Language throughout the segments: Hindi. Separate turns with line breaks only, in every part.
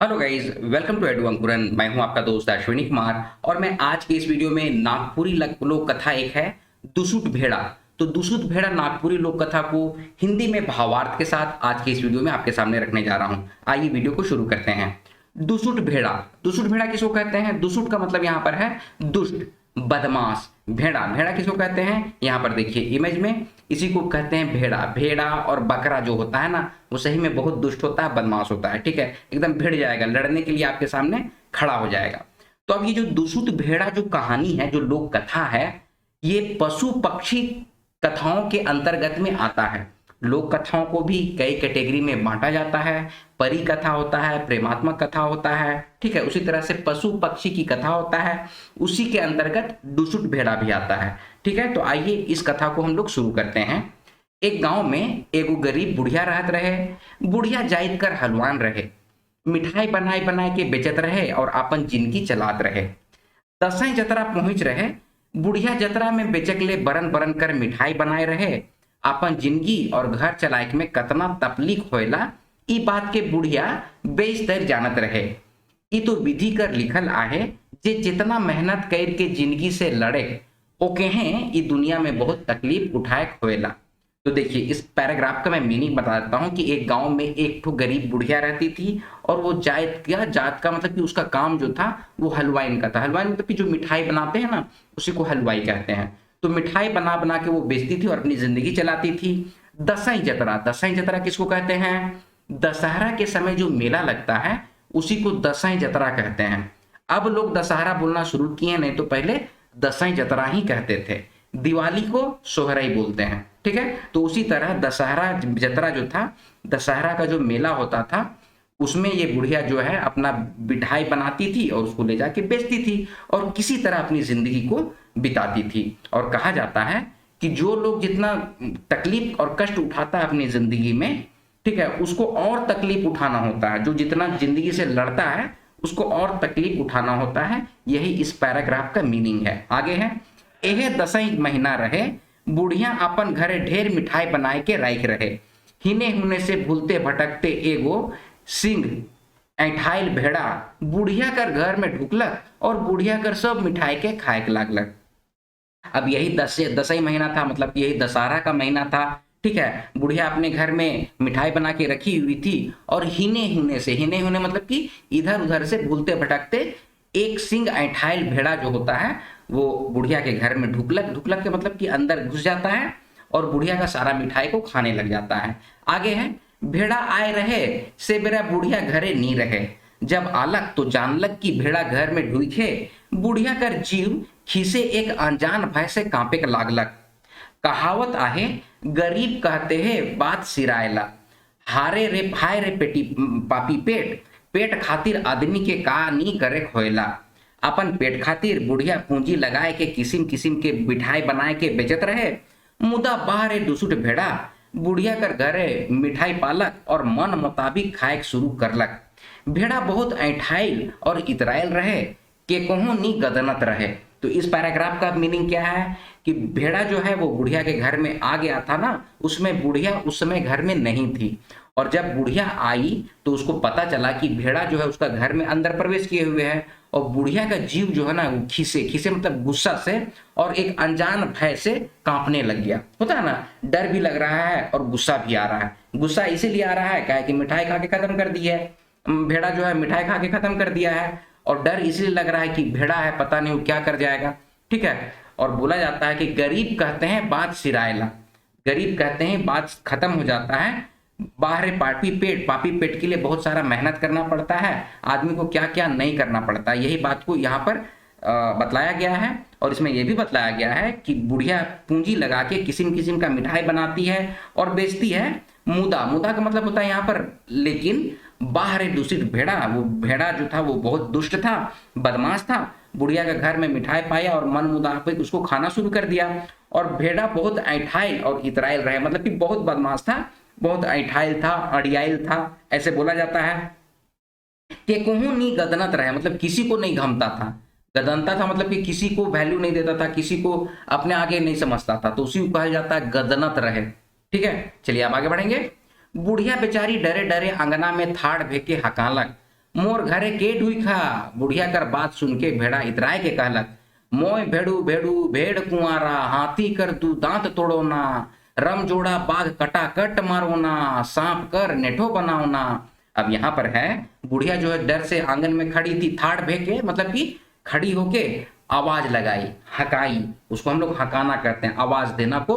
Hello guys, welcome to Edu Ankuran. मैं हूं आपका दोस्त अश्विनी कुमार और मैं आज के इस वीडियो में नागपुरी लोक कथा एक है दुसुट भेड़ा। तो दुसुट भेड़ा नागपुरी लोक कथा को हिंदी में भावार्थ के साथ आज के इस वीडियो में आपके सामने रखने जा रहा हूं। आइए वीडियो को शुरू करते हैं। दुसुट भेड़ा। दुसुट भेड़ा किसको कहते हैं? दुसुट का मतलब यहाँ पर है दुष्ट, बदमाश। भेड़ा, भेड़ा किसको कहते हैं? यहाँ पर देखिए इमेज में, इसी को कहते हैं भेड़ा। भेड़ा और बकरा जो होता है ना, वो सही में बहुत दुष्ट होता है, बदमाश होता है। ठीक है, एकदम भिड़ जाएगा, लड़ने के लिए आपके सामने खड़ा हो जाएगा। तो अब ये जो दुसुत भेड़ा जो कहानी है, जो लोक कथा है, ये पशु पक्षी कथाओं के अंतर्गत में आता है। लोक कथाओं को भी कई कैटेगरी में बांटा जाता है। परी कथा होता है, प्रेमात्मक कथा होता है, ठीक है। उसी तरह से पशु पक्षी की कथा होता है, उसी के अंतर्गत दुसुट भेड़ा भी आता है। ठीक है, तो आइए इस कथा को हम लोग शुरू करते हैं। एक गांव में एगो गरीब बुढ़िया रहत रहे। बुढ़िया जाइत कर हलवान रहे, मिठाई बनाए बनाए के बेचत रहे और अपन जिंदगी चलात रहे। दसैं जतरा पहुंच रहे, बुढ़िया जतरा में बेचक ले बरन बरन कर मिठाई बनाए रहे। अपन जिंदगी और घर चलाए में कतना तकलीफ होएला, ई बात के बुढ़िया बेशतर जानत रहे। ई तो विधि कर लिखल आहे, जे जितना मेहनत कर के जिंदगी से लड़े, ओके हैं ई दुनिया में बहुत तकलीफ उठाए होएला। तो देखिए इस पैराग्राफ का मैं मीनिंग बता देता हूँ कि एक गांव में एक ठो गरीब बुढ़िया रहती थी और वो जात का मतलब कि उसका काम जो था वो हलवाई का था। हलवाई मतलब कि जो मिठाई बनाते हैं ना, उसी को हलवाई कहते हैं। तो मिठाई बना बना के वो बेचती थी और अपनी जिंदगी चलाती थी। दसैं जतरा, दसैं जतरा किसको कहते हैं? दशहरा के समय जो मेला लगता है उसी को दसैं जतरा कहते हैं। अब लोग दशहरा बोलना शुरू किए, नहीं तो पहले दसैं जतरा ही कहते थे। दिवाली को सोहराई बोलते हैं, ठीक है। तो उसी तरह दशहरा जतरा जो था, दशहरा का जो मेला होता था, उसमें ये बुढ़िया जो है अपना मिठाई बनाती थी और उसको ले जाके बेचती थी और किसी तरह अपनी जिंदगी को बिताती थी। और कहा जाता है कि जो लोग जितना तकलीफ और कष्ट उठाता है अपनी जिंदगी में, ठीक है, उसको और तकलीफ उठाना होता है। जो जितना जिंदगी से लड़ता है उसको और तकलीफ उठाना होता है। यही इस पैराग्राफ का मीनिंग है। आगे है, एहे दसई महीना रहे, बुढ़िया अपन घरे ढेर मिठाई बनाए के राख रहे। हिने हुने से भूलते भटकते एगो सिंह ऐठाइल भेड़ा बुढ़िया कर घर में ढुकलक और बुढ़िया कर सब मिठाई के खाए के लागलक। अब यही दसई महीना था, मतलब यही दशहरा का महीना था, ठीक है। बुढ़िया अपने घर में मिठाई बना के रखी हुई थी और हिने हुने से, हिने हुने मतलब कि इधर उधर से भूलते भटकते एक सिंह ऐठाइल भेड़ा जो होता है वो बुढ़िया के घर में ढुकलक। ढुकलक के मतलब कि अंदर घुस जाता है और बुढ़िया का सारा मिठाई को खाने लग जाता है। आगे है, भेड़ा आए रहे से बेरा बुढ़िया घरे नी रहे। जब आलक तो जानलक कि भेड़ा घर में ढुके, बुढ़िया कर जीव खीसे एक अनजान भय से कांपे के लागलक। कहावत आहे, गरीब कहते हैं बात सिरायला, हारे रे भाई रे पेटी पापी पेट, पेट खातिर आदमी के का नी करे खोयला। अपन पेट खातिर बुढ़िया पूंजी लगाए के किसिम किसिम के मिठाई बनाए के बेचत रहे। मुदा बाहरे दुसुट भेड़ा बुढ़िया कर घरे मिठाई पालक और मन मुताबिक खाए शुरू करलक। भेड़ा बहुत ऐठाइल और इतराइल रहे, के कहूं नी गदनत रहे। तो इस पैराग्राफ का मीनिंग क्या है कि भेड़ा जो है वो बुढ़िया के घर में आ गया था ना, उसमें बुढ़िया उस समय घर में नहीं थी। और जब बुढ़िया आई तो उसको पता चला कि भेड़ा जो है उसका घर में अंदर प्रवेश किए हुए है और बुढ़िया का जीव जो है ना वो खीसे, खीसे मतलब गुस्सा से और एक अनजान भय से कांपने लग गया। होता है ना, डर भी लग रहा है और गुस्सा भी आ रहा है। गुस्सा इसीलिए आ रहा है क्या कि मिठाई खा के खत्म कर दी है, भेड़ा जो है मिठाई खा के खत्म कर दिया है। और डर इसलिए लग रहा है कि भेड़ा है, पता नहीं वो क्या कर जाएगा, ठीक है। और बोला जाता है कि गरीब कहते हैं बात सिरायला, गरीब कहते हैं बात खत्म हो जाता है। बाहर पापी पेट, पापी पेट के लिए बहुत सारा मेहनत करना पड़ता है, आदमी को क्या क्या नहीं करना पड़ता। यही बात को यहाँ पर बतलाया गया है। और इसमें यह भी बतलाया गया है कि बुढ़िया पूंजी लगा के किस्म किस्म का मिठाई बनाती है और बेचती है। मुदा, मुदा का मतलब होता है यहाँ पर लेकिन, बाहर दूषित भेड़ा, वो भेड़ा जो था वो बहुत दुष्ट था, बदमाश था। बुढ़िया के घर में मिठाई पाया और मन मुताबिक उसको खाना शुरू कर दिया। और भेड़ा बहुत ऐठाइल और इतराइल रहे, मतलब कि बहुत बदमाश था, बहुत ऐठाइल था, अड़ियाइल था, ऐसे बोला जाता है। कि कहूं नी गदनत रहे, मतलब किसी को नहीं घमता था। गदनता था मतलब कि किसी को वैल्यू नहीं देता था, किसी को अपने आगे नहीं समझता था, तो उसी को कहा जाता है गदनत रहे। ठीक है, चलिए अब आगे बढ़ेंगे। बुढ़िया बेचारी डरे डरे अंगना में थाड़ भेके हकालक, मोर घरे के ढुई खा। बुढ़िया कर बात सुन के भेड़ा इतराए के कहलक, मोय भेड़ू भेड़ू भेड़ कुंवारा, हाथी कर तू दांत तोड़ो ना, रम जोड़ा बाघ कटाकट मारो ना, सांप कर नेठो बनाओ ना। अब यहाँ पर है बुढ़िया जो है डर से आंगन में खड़ी थी, ठाड़ भेके मतलब कि खड़ी होके आवाज लगाई, हकाई, उसको हम लोग हकाना कहते हैं, आवाज देना को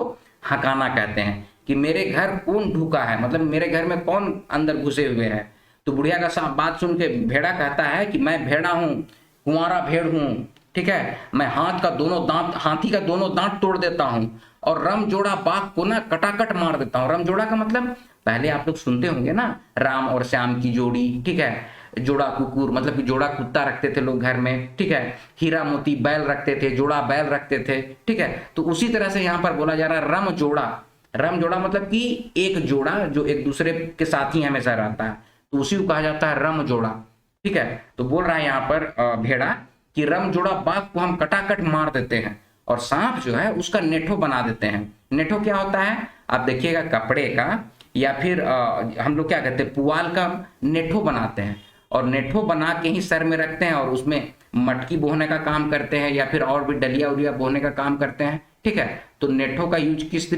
हकाना कहते हैं, कि मेरे घर कौन ढुका है, मतलब मेरे घर में कौन अंदर घुसे हुए हैं। तो बुढ़िया का बात सुन के भेड़ा कहता है कि मैं भेड़ा हूँ, कुंवारा भेड़ हूँ, ठीक है, मैं हाथी का दोनों दांत तोड़ देता हूँ और रम जोड़ा बाघ को ना कटाकट मार देता हूँ। रम जोड़ा का मतलब पहले आप लोग सुनते होंगे ना, राम और श्याम की जोड़ी, ठीक है, जोड़ा कुकुर मतलब कि जोड़ा कुत्ता रखते थे लोग घर में, ठीक है, हीरा मोती बैल रखते थे, जोड़ा बैल रखते थे, ठीक है। तो उसी तरह से यहाँ पर बोला जा रहा है रम जोड़ा। रम जोड़ा मतलब कि एक जोड़ा जो एक दूसरे के साथ ही हमेशा रहता है, तो उसी को कहा जाता है रम जोड़ा, ठीक है। तो बोल रहा है यहाँ पर भेड़ा कि रम जोड़ा बाघ को हम कटाकट मार देते हैं और सांप जो है उसका नेठो बना देते हैं। नेठो क्या होता है आप देखिएगा, कपड़े का या फिर हम लोग क्या कहते हैं पुआल का नेठो बनाते हैं और नेठो बना के ही सर में रखते हैं और उसमें मटकी बोहने का काम करते हैं या फिर और भी डलिया उलिया बोहने का काम करते हैं, ठीक है। तो नेठो का यूज किस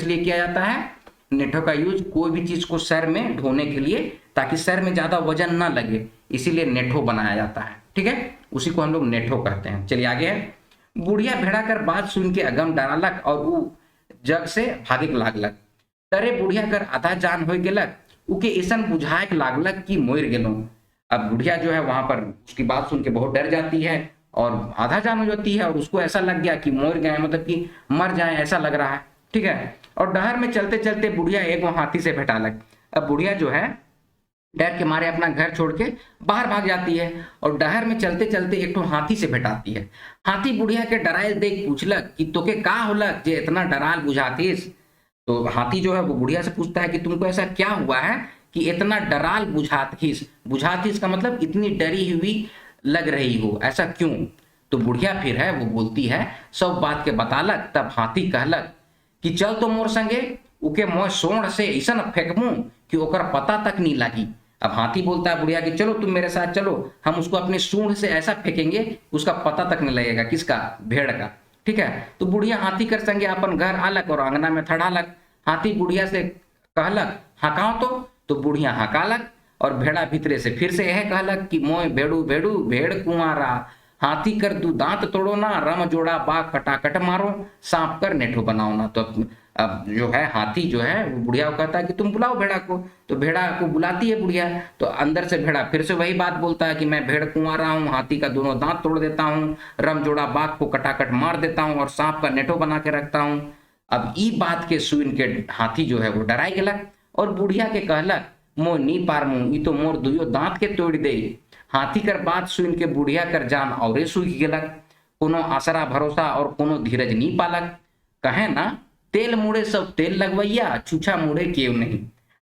लिए किया जाता है? नेठो का यूज कोई भी चीज को सर में ढोने के लिए, ताकि सर में ज्यादा वजन ना लगे, इसीलिए नेठो बनाया जाता है, ठीक है, उसी को हम लोग नेठो कहते हैं। चलिए आगे है, बुढ़िया भेड़ा कर बात सुन के अगम डरालक और वो जग से भागे लागलक। तरे बुढ़िया कर आधा जान हो गेलक, उके ऐसन बुझाए लागलक कि मोर गेलो। अब बुढ़िया जो है वहां पर उसकी बात सुन के बहुत डर जाती है और आधा जान हो जाती है और उसको ऐसा लग गया कि मोर गए, मतलब कि मर जाए ऐसा लग रहा है, ठीक है। और डहर में चलते चलते बुढ़िया एक हाथी से भेटालक। अब बुढ़िया जो है डर के मारे अपना घर छोड़ के बाहर भाग जाती है और डहर में चलते चलते एक तो हाथी से भेटाती है। हाथी बुढ़िया के डरायल देख पूछलक कि तोके का होलक जे इतना डराल बुझातीस। तो हाथी जो है वो बुढ़िया से पूछता है कि तुमको ऐसा क्या हुआ है कि इतना डराल बुझातीस। बुझातीस का मतलब इतनी डरी हुई लग रही हो, ऐसा क्यों? तो बुढ़िया फिर है वो बोलती है सब बात के बतालक। तब हाथी कहलक कि चल तो मोर संगे, उके मोह सोंड से ऐसा फेंकमू कि ओकर पता तक नहीं लगी। अब हाथी बोलता है बुढ़िया कि चलो तुम मेरे साथ चलो, हम उसको अपने सूंड से ऐसा फेंकेंगे उसका पता तक नहीं लगेगा, किसका? भेड़ का, ठीक है। तो बुढ़िया हाथी कर संगे अपन घर आलक और आंगना में थड़ालक। हाथी बुढ़िया से कहलक हकाओ तो बुढ़िया हकालक और भेड़ा भीतरे से फिर से यह कहलक कि मोय भेड़ू भेड़ू भेड़ कुंवारा, हाथी कर तू दांत तोड़ो ना, रम जोड़ा बाघ कटाकट मारो, सांप कर नेठो बनाओ ना। तो अब जो है हाथी जो है वो बुढ़िया को कहता है कि तुम बुलाओ भेड़ा को। तो भेड़ा को बुलाती है बुढ़िया, तो अंदर से भेड़ा फिर से वही बात बोलता है कि मैं भेड़ कुंवारा हूँ, हाथी का दोनों दांत तोड़ देता हूँ, रम जोड़ा बाघ को कटाकट मार देता हूँ और सांप का नेठो बना के रखता हूँ। अब ई बात के सुन के हाथी जो है वो डराई गेलक और बुढ़िया के कहलक मोय नी पारमू, ई तो मोर दुयो दांत के तोड़ दे। हाथी कर बात सुन के बुढ़िया कर जान औरे सूख गेलक, कोनो आसरा भरोसा और कोनो धीरज नी पालक। कहे ना तेल मुड़े सब तेल लगवैया, छूछा मुड़े केव नहीं।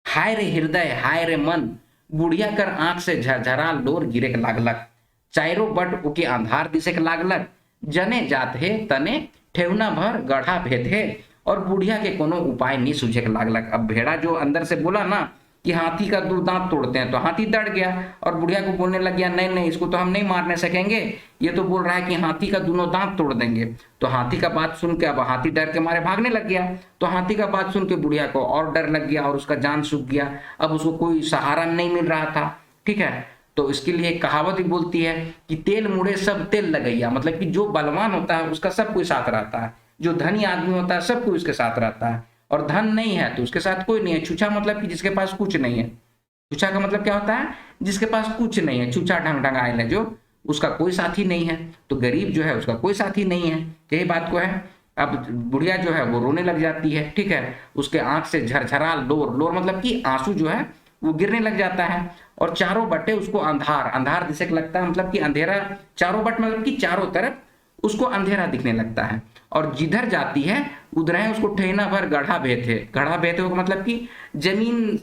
हाय रे हृदय हाय रे मन, बुढ़िया कर आंख से झरझरा लोर गिरे के लागलक। चारों बट उके अंधार दिसे के लागलक, जने जात है तने ठेवना भर गढ़ा भेद है और बुढ़िया के कोनो उपाय नहीं सूझे के लागलक। अब भेड़ा जो अंदर से बोला ना कि हाथी का दो दांत तोड़ते हैं, तो हाथी डर गया और बुढ़िया को बोलने लग गया नहीं नहीं इसको तो हम नहीं मारने सकेंगे, ये तो बोल रहा है कि हाथी का दोनों दांत तोड़ देंगे। तो हाथी का बात सुन के अब हाथी डर के मारे भागने लग गया। तो हाथी का बात सुन के बुढ़िया को और डर लग गया और उसका जान सूख गया, अब उसको कोई सहारा नहीं मिल रहा था, ठीक है। तो इसके लिए एक कहावत भी बोलती है कि तेल मुड़े सब तेल लगैया, मतलब कि जो बलवान होता है उसका सब कोई साथ रहता है, जो धनी आदमी होता है सब कोई उसके साथ रहता है, और धन नहीं है तो उसके साथ कोई नहीं है। छूछा मतलब कि जिसके पास कुछ नहीं है। छूछा का मतलब क्या होता है? जिसके पास कुछ नहीं है, छूछा ढंग ढंगाइल है, जो उसका कोई साथी नहीं है। तो गरीब जो है उसका कोई साथी नहीं है, यही बात को है। अब बुढ़िया जो है वो रोने लग जाती है, ठीक है, उसके आंख से झरझरा लोर, लोर मतलब कि आंसू जो है वो गिरने लग जाता है और चारों बटे उसको अंधार, अंधार दिसे लगता है, मतलब कि अंधेरा, चारों बट मतलब कि चारों तरफ उसको अंधेरा दिखने लगता है। और जिधर जाती है उधर है उसको ठेना भर गढ़ा भेथे। गढ़ा भेथे हो मतलब कि जमीन,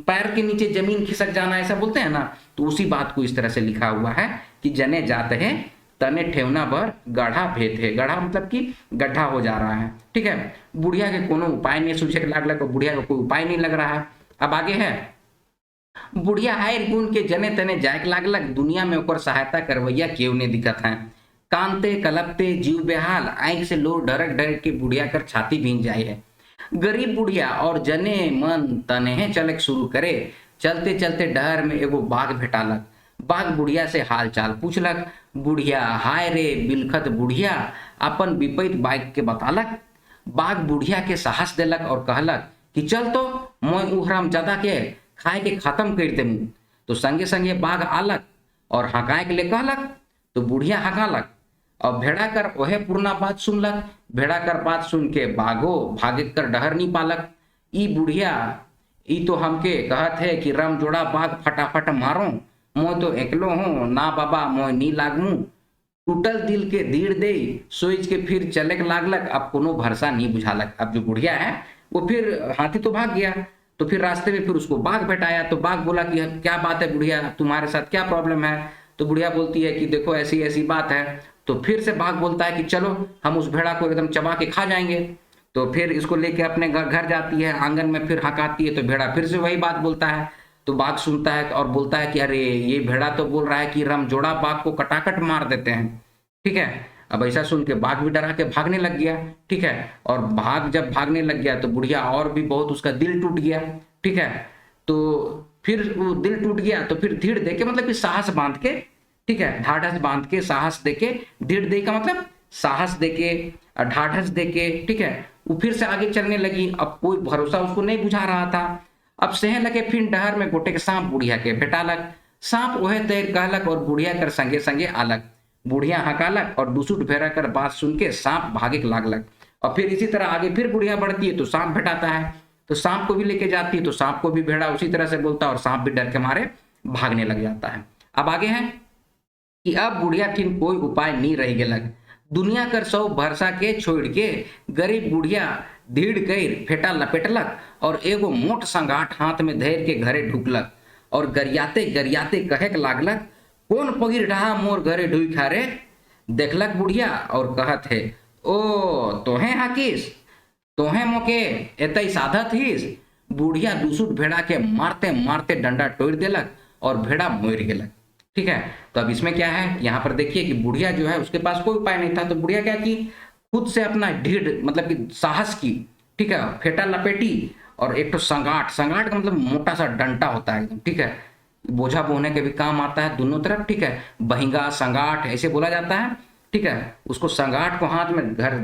पैर के नीचे जमीन खिसक जाना, ऐसा बोलते हैं ना। तो उसी बात को इस तरह से लिखा हुआ है कि जने जाते हैं तने ठेवना भर गढ़ा भेथे। गढ़ा मतलब कि गड्ढा हो जा रहा है, ठीक है। बुढ़िया के कोनो उपाय नहीं सूझे लागलक, बुढ़िया को कोई उपाय नहीं लग रहा है। अब आगे है बुढ़िया हायर गुण के जने तने जायक लागलक, दुनिया में ओकर सहायता करवैया केहू ने दिखत है। कांते कलपते जीव बेहाल, आंख से लोर ढरक ढरक के बुढ़िया कर छाती भींग जाए है। गरीब बुढ़िया और जने मन तनेहे चलक शुरू करे। चलते चलते डहर में एगो बाघ भेटालक। बाघ बुढ़िया से हाल चाल पूछलक। बुढ़िया हाय रे बिलखत बुढ़िया अपन विपरीत बाइक के बतालक। बाघ बुढ़िया के साहस देलक और कहलक कि चल तो मैं उ हरामजादा के खाए के खत्म कर देमू। तो संगे संगे बाघ आलक और हकाए के लिए कहलक। तो बुढ़िया हकालक और भेड़ा कर ओहे पूर्णा बात सुनलक। भेड़ा कर बात सुन के बाघो भागे कर डहर नहीं पालक। ई बुढ़िया ई तो हमके कहत है कि राम जोड़ा बाघ फटाफट मारो, मैं तो एकलो हूँ ना बाबा, मैं नी लागमू। टूटल दिल के धीर दे सोच के फिर चलक लागलक। अब कोनो भरसा नहीं बुझालक। अब जो बुढ़िया है वो फिर हाथी तो भाग गया, तो फिर रास्ते में फिर उसको बाघ भेटाया। तो बाघ बोला कि क्या बात है बुढ़िया, तुम्हारे साथ क्या प्रॉब्लम है। तो बुढ़िया बोलती है कि देखो ऐसी ऐसी बात है। तो फिर से बाघ बोलता है कि चलो हम उस भेड़ा को एकदम चबा के खा जाएंगे। तो फिर इसको लेके अपने घर जाती है, आंगन में फिर हकाती है। तो भेड़ा फिर से वही बात बोलता है। तो बाघ सुनता है और बोलता है कि अरे ये भेड़ा तो बोल रहा है कि रामजोड़ा बाघ को कटाकट मार देते हैं। ठीक है, अब ऐसा सुन के बाघ भी डरा के भागने लग गया। ठीक है, और भाग जब भागने लग गया तो बुढ़िया और भी बहुत उसका दिल टूट गया। ठीक है, तो फिर वो दिल टूट गया तो फिर धीर दे के मतलब कि साहस बांध के, ठीक है, ढाढ़स बांध के साहस दे के, धीर दे का मतलब साहस दे के ढाढ़स दे के, ठीक है, वो फिर से आगे चलने लगी। अब कोई भरोसा उसको नहीं बुझा रहा था। अब सह लगे फिर डहर में गोटे के सांप बुढ़िया के भेटालक। सांप ओहे तैर कहलक और बुढ़िया कर संगे संगे आलक। बुढ़िया हकालक और दुसुट भेड़ा कर बात सुन के सांप भागे लागलक। और फिर इसी तरह आगे फिर बुढ़िया बढ़ती है तो सांप भेटाता है। तो सांप को भी लेके जाती है तो सांप को भी भेड़ा उसी तरह से बोलता है और सांप भी डर के मारे भागने लग जाता है। अब आगे है कि अब बुढ़िया थिन कोई उपाय नहीं रह गेलक। दुनिया कर सौ भरसा के छोड़ के गरीब बुढ़िया धीड़ कर फेटा लपेटलक और एगो मोट संगाठ हाथ में धैर के घरे ढुकलक और गरियाते गरियाते कहे के लागलक, कौन पगिर ढहा मोर घरे ढुई खारे। देखलक बुढ़िया और कहत है, ओ तोहे हाकिस, तोहे मोके एतई साधत हिस। बुढ़िया दूसुट भेड़ा के मारते मारते डंडा तोड़ देलक और भेड़ा मोर गेलक। ठीक है, तो अब इसमें क्या है, यहाँ पर देखिए कि बुढ़िया जो है उसके पास कोई उपाय नहीं था। तो बुढ़िया क्या की, खुद से अपना ढीढ़ मतलब कि साहस की, ठीक है, फेटा लपेटी और एक तो संगाट, संगाट का मतलब मोटा सा डंटा होता है एकदम, ठीक है, बोझा बोने के भी काम आता है दोनों तरफ। ठीक है, बहिंगा संगाट ऐसे बोला जाता है। ठीक है, उसको संगाट को हाथ में घर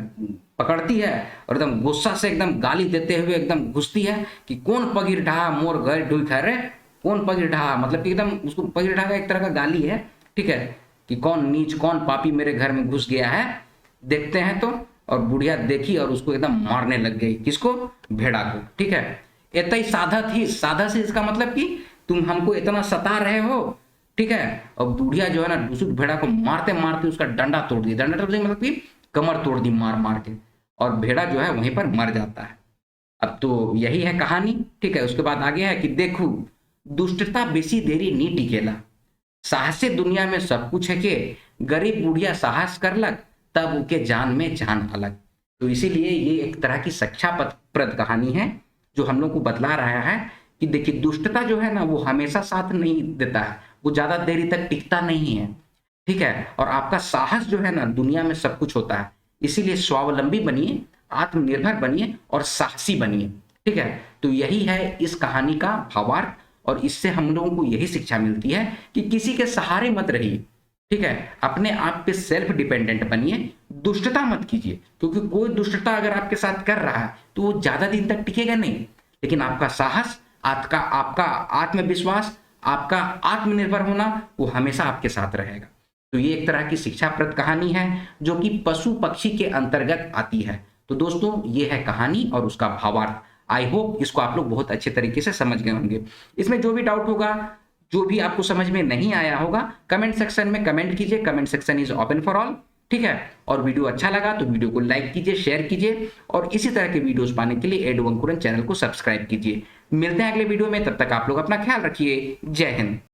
पकड़ती है और एकदम गुस्सा से एकदम गाली देते हुए एकदम घुसती है कि कौन पगिर ढहा मोर घर ढुई खा रे। कौन पगिर ढहा मतलब कि एकदम उसको पगिर ढहा एक तरह का गाली है। ठीक है, कि कौन नीच कौन पापी मेरे घर में घुस गया है, देखते हैं तो। और बुढ़िया देखी और उसको एकदम मारने लग गई, किसको, भेड़ा को। ठीक है, एतई साधत ही, साधा से इसका मतलब कि तुम हमको इतना सता रहे हो। ठीक है, और बुढ़िया जो है ना दूसरी भेड़ा को मारते मारते उसका डंडा तोड़ दी, डंडा तोड़ दी मतलब कि कमर तोड़ दी मार मार के, और भेड़ा जो है वहीं पर मर जाता है। अब तो यही है कहानी। ठीक है, उसके बाद आगे है कि देखो दुष्टता बेसी देरी नी टिकेला, साहसे दुनिया में सब कुछ है के गरीब बुढ़िया साहस करलक तब उनके जान में जान अलग। तो इसीलिए ये एक तरह की शिक्षाप्रद कहानी है जो हम लोग को बतला रहा है कि देखिए दुष्टता जो है ना वो हमेशा साथ नहीं देता है, वो ज्यादा देरी तक टिकता नहीं है। ठीक है, और आपका साहस जो है ना दुनिया में सब कुछ होता है। इसीलिए स्वावलंबी बनिए, आत्मनिर्भर बनिए और साहसी बनिए। ठीक है, तो यही है इस कहानी का भावार्थ और इससे हम लोगों को यही शिक्षा मिलती है कि किसी के सहारे मत रहिए। ठीक है, अपने आप पे सेल्फ डिपेंडेंट बनिए, दुष्टता मत कीजिए, क्योंकि कोई दुष्टता अगर आपके साथ कर रहा है तो वो ज्यादा दिन तक टिकेगा नहीं। लेकिन आपका साहस, आपका आत्मविश्वास, आपका आत्मनिर्भर होना वो हमेशा आपके साथ रहेगा। तो ये एक तरह की शिक्षाप्रद कहानी है जो कि पशु पक्षी के अंतर्गत आती है। तो दोस्तों ये है कहानी और उसका भावार्थ। आई होप इसको आप लोग बहुत अच्छे तरीके से समझ गए होंगे। इसमें जो भी डाउट होगा, जो भी आपको समझ में नहीं आया होगा, कमेंट सेक्शन में कमेंट कीजिए। Comment section is open for all. ठीक है, और वीडियो अच्छा लगा तो वीडियो को लाइक कीजिए, शेयर कीजिए और इसी तरह के वीडियोस पाने के लिए एडू अंकुरन चैनल को सब्सक्राइब कीजिए। मिलते हैं अगले वीडियो में, तब तक आप लोग अपना ख्याल रखिए। जय हिंद।